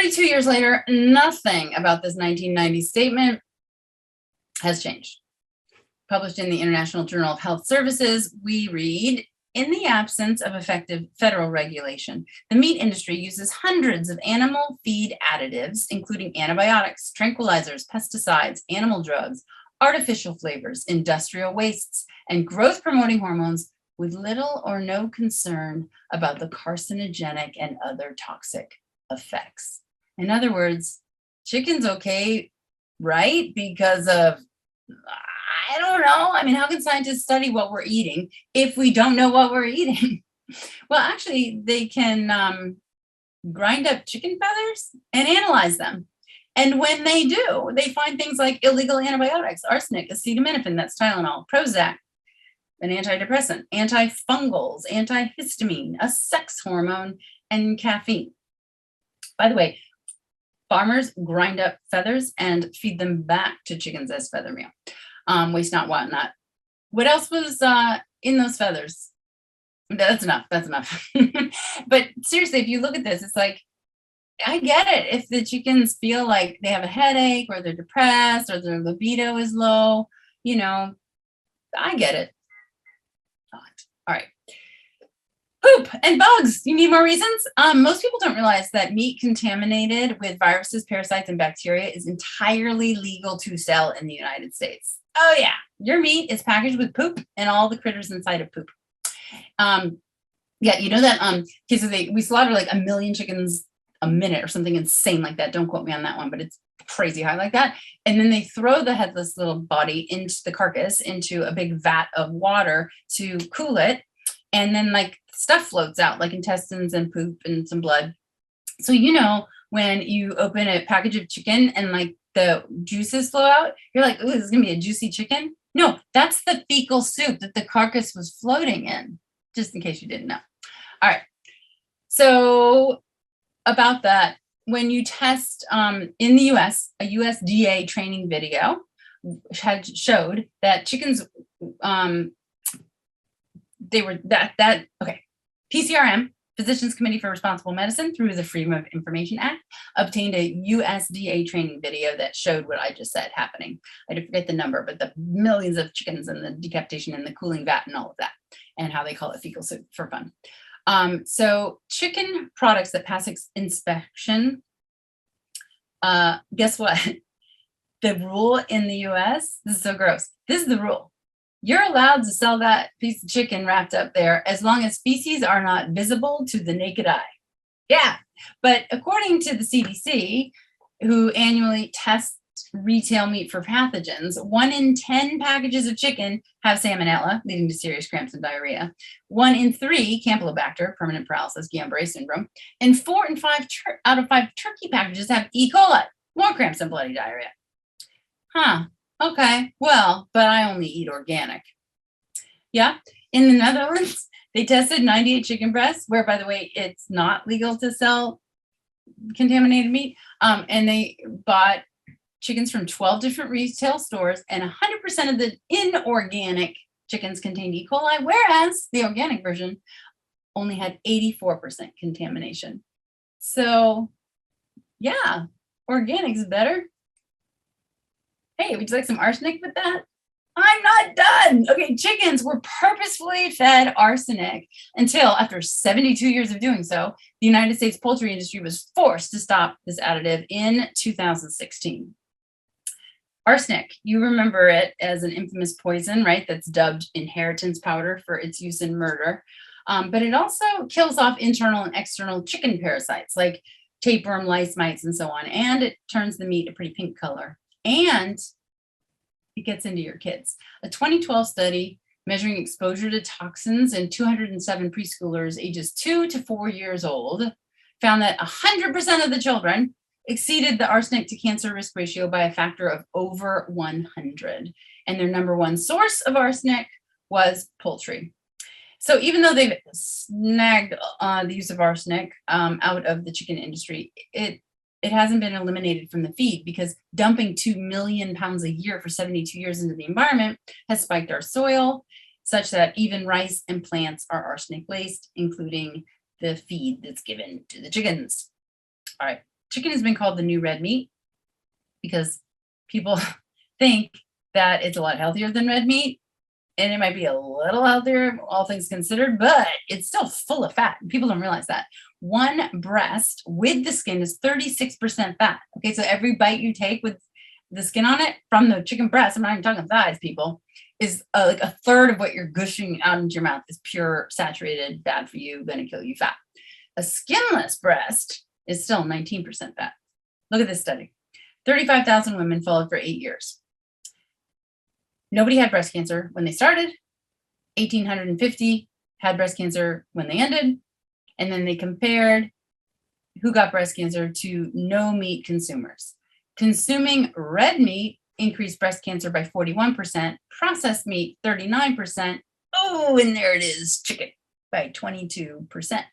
32 years later, nothing about this 1990 statement has changed. Published in the International Journal of Health Services, we read, in the absence of effective federal regulation, the meat industry uses hundreds of animal feed additives, including antibiotics, tranquilizers, pesticides, animal drugs, artificial flavors, industrial wastes, and growth-promoting hormones with little or no concern about the carcinogenic and other toxic effects. In other words, chicken's okay, right? Because of, I don't know. I mean, how can scientists study what we're eating if we don't know what we're eating? Well, actually, they can grind up chicken feathers and analyze them. And when they do, they find things like illegal antibiotics, arsenic, acetaminophen, that's Tylenol, Prozac, an antidepressant, antifungals, antihistamine, a sex hormone, and caffeine. By the way, farmers grind up feathers and feed them back to chickens as feather meal. Waste not, want not. What else was in those feathers? That's enough. That's enough. But seriously, if you look at this, it's like, I get it. If the chickens feel like they have a headache or they're depressed or their libido is low, you know, I get it. All right. Poop and bugs. You need more reasons? Most people don't realize that meat contaminated with viruses, parasites, and bacteria is entirely legal to sell in the United States. Oh yeah, your meat is packaged with poop and all the critters inside of poop. Yeah, you know that okay, so we slaughter like 1 million chickens a minute or something insane like that. Don't quote me on that one, but it's crazy high like that. And then they throw the headless little body into the carcass into a big vat of water to cool it. And then like stuff floats out like intestines and poop and some blood. So, you know, when you open a package of chicken and like the juices flow out, you're like, oh, this is gonna be a juicy chicken. No, that's the fecal soup that the carcass was floating in, just in case you didn't know. All right. So about that, when you test in the US, a USDA training video had showed that chickens, they were okay. PCRM, Physicians Committee for Responsible Medicine, through the Freedom of Information Act, obtained a USDA training video that showed what I just said happening. I forget the number, but the millions of chickens and the decapitation and the cooling vat and all of that, and how they call it fecal soup for fun. So chicken products that pass inspection, guess what? The rule in the US, this is so gross. This is the rule. You're allowed to sell that piece of chicken wrapped up there as long as feces are not visible to the naked eye. Yeah, but according to the CDC, who annually tests retail meat for pathogens, 1 in 10 packages of chicken have salmonella, leading to serious cramps and diarrhea. 1 in 3 Campylobacter, permanent paralysis, Guillain-Barré syndrome, and 4 in 5 out of 5 turkey packages have E. coli, more cramps and bloody diarrhea. Huh. Okay, well, but I only eat organic. Yeah, in the Netherlands, they tested 98 chicken breasts, where, by the way, it's not legal to sell contaminated meat. And they bought chickens from 12 different retail stores, and 100% of the inorganic chickens contained E. coli, whereas the organic version only had 84% contamination. So, yeah, organic's better. Hey, would you like some arsenic with that? I'm not done. Okay, chickens were purposefully fed arsenic until, after 72 years of doing so, the United States poultry industry was forced to stop this additive in 2016. Arsenic, you remember it as an infamous poison, right? That's dubbed inheritance powder for its use in murder. But it also kills off internal and external chicken parasites like tapeworm, lice, mites, and so on. And it turns the meat a pretty pink color. And it gets into your kids. A 2012 study measuring exposure to toxins in 207 preschoolers ages 2 to 4 years old found that 100% of the children exceeded the arsenic to cancer risk ratio by a factor of over 100. And their number one source of arsenic was poultry. So even though they've snagged the use of arsenic out of the chicken industry, it hasn't been eliminated from the feed, because dumping 2 million pounds a year for 72 years into the environment has spiked our soil, such that even rice and plants are arsenic laced, including the feed that's given to the chickens. All right. chicken has been called the new red meat because people think that it's a lot healthier than red meat. And it might be a little healthier, all things considered, but it's still full of fat. People don't realize that. One breast with the skin is 36% fat. Okay, so every bite you take with the skin on it from the chicken breast, I'm not even talking thighs, people, is like a third of what you're gushing out into your mouth is pure, saturated, bad for you, gonna kill you fat. A skinless breast is still 19% fat. Look at this study. 35,000 women followed for 8 years. Nobody had breast cancer when they started. 1,850 had breast cancer when they ended. And then they compared who got breast cancer to no meat consumers. Consuming red meat increased breast cancer by 41%, processed meat 39%. Oh, and there it is, chicken by 22%.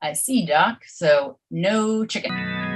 I see, doc. So no chicken.